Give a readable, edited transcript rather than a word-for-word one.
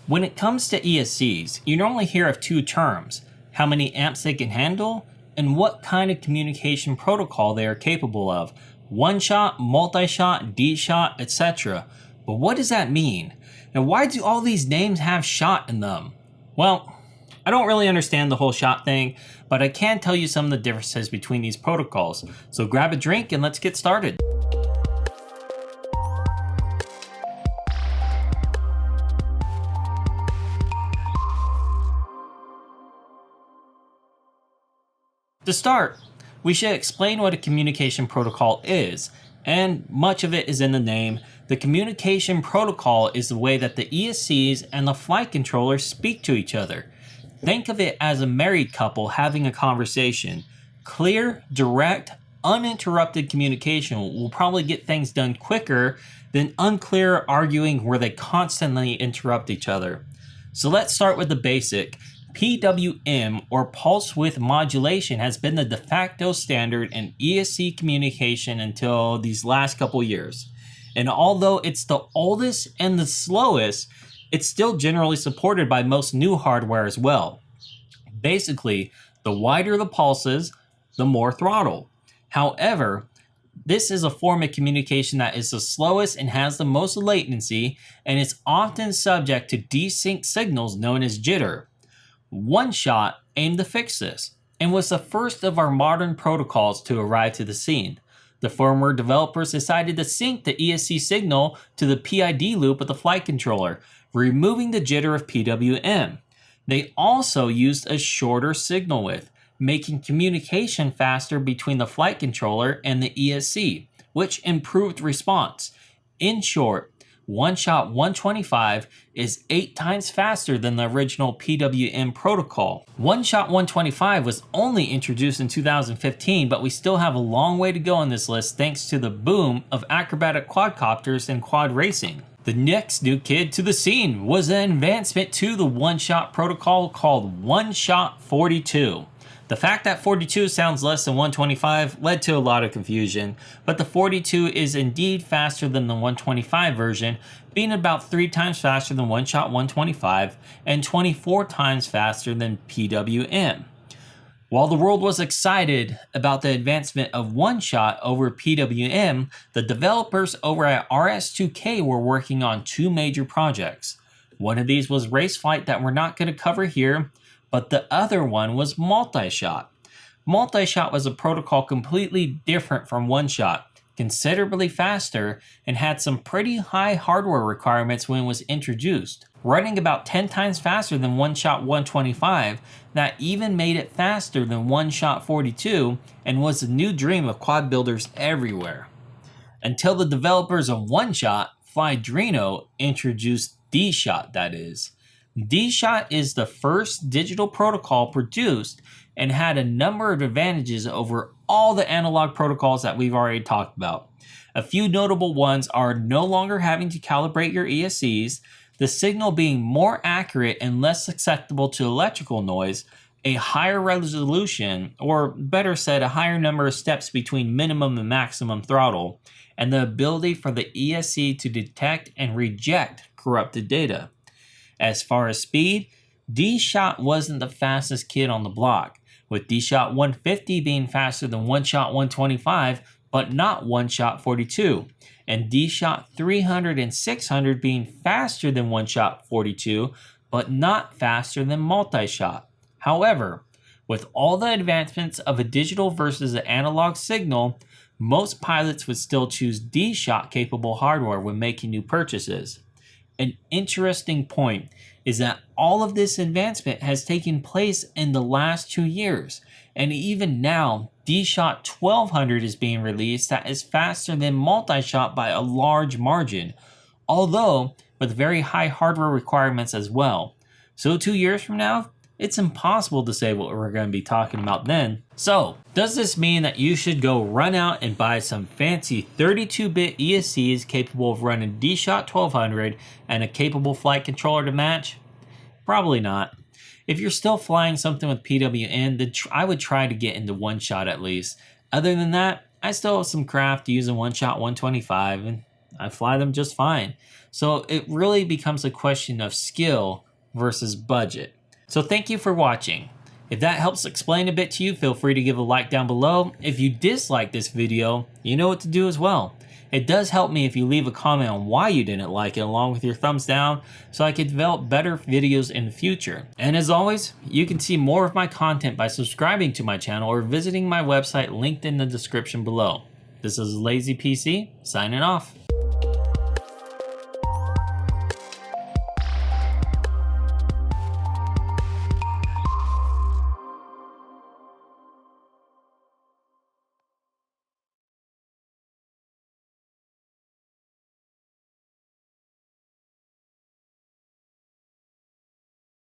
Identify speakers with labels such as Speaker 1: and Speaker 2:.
Speaker 1: When it comes to ESCs, you normally hear of two terms: how many amps they can handle, and what kind of communication protocol they are capable of. One-shot, multi-shot, Dshot, etc. But what does that mean? And why do all these names have shot in them? Well, I don't really understand the whole shot thing, but I can tell you some of the differences between these protocols. So grab a drink and let's get started. To start, we should explain what a communication protocol is, and much of it is in the name. The communication protocol is the way that the ESCs and the flight controllers speak to each other. Think of it as a married couple having a conversation. Clear, direct, uninterrupted communication will probably get things done quicker than unclear arguing where they constantly interrupt each other. So let's start with the basic. PWM, or pulse width modulation, has been the de facto standard in ESC communication until these last couple years. And although it's the oldest and the slowest, it's still generally supported by most new hardware as well. Basically, the wider the pulses, the more throttle. However, this is a form of communication that is the slowest and has the most latency, and is often subject to desync signals known as jitter. Oneshot aimed to fix this, and was the first of our modern protocols to arrive to the scene. The firmware developers decided to sync the ESC signal to the PID loop of the flight controller, removing the jitter of PWM. They also used a shorter signal width, making communication faster between the flight controller and the ESC, which improved response. In short, Oneshot 125 is 8 times faster than the original PWM protocol. Oneshot 125 was only introduced in 2015, but we still have a long way to go on this list thanks to the boom of acrobatic quadcopters and quad racing. The next new kid to the scene was an advancement to the Oneshot protocol called Oneshot 42. The fact that 42 sounds less than 125 led to a lot of confusion, but the 42 is indeed faster than the 125 version, being about 3 times faster than Oneshot 125 and 24 times faster than PWM. While the world was excited about the advancement of Oneshot over PWM, the developers over at RS2K were working on 2 major projects. One of these was raceflight that we're not going to cover here, but the other one was Multishot. Multishot was a protocol completely different from Oneshot, considerably faster, and had some pretty high hardware requirements when it was introduced. Running about 10 times faster than Oneshot 125, that even made it faster than Oneshot 42, and was the new dream of quad builders everywhere. Until the developers of Oneshot, Flydrino, introduced Dshot, that is. Dshot is the first digital protocol produced and had a number of advantages over all the analog protocols that we've already talked about. A few notable ones are no longer having to calibrate your ESCs, the signal being more accurate and less susceptible to electrical noise, a higher resolution, or better said, a higher number of steps between minimum and maximum throttle, and the ability for the ESC to detect and reject corrupted data. As far as speed, Dshot wasn't the fastest kid on the block, with Dshot 150 being faster than Oneshot 125, but not Oneshot 42, and Dshot 300 and 600 being faster than Oneshot 42, but not faster than Multishot. However, with all the advancements of a digital versus an analog signal, most pilots would still choose Dshot capable hardware when making new purchases. An interesting point is that all of this advancement has taken place in the last 2 years, and even now, Dshot 1200 is being released that is faster than Multishot by a large margin, although with very high hardware requirements as well. So 2 years from now, it's impossible to say what we're going to be talking about then. So, does this mean that you should go run out and buy some fancy 32-bit ESCs capable of running Dshot 1200 and a capable flight controller to match? Probably not. If you're still flying something with PWM, then I would try to get into Oneshot at least. Other than that, I still have some craft using Oneshot 125, and I fly them just fine. So it really becomes a question of skill versus budget. So thank you for watching. If that helps explain a bit to you, feel free to give a like down below. If you dislike this video, you know what to do as well. It does help me if you leave a comment on why you didn't like it along with your thumbs down so I can develop better videos in the future. And as always, you can see more of my content by subscribing to my channel or visiting my website linked in the description below. This is Lazy PC signing off.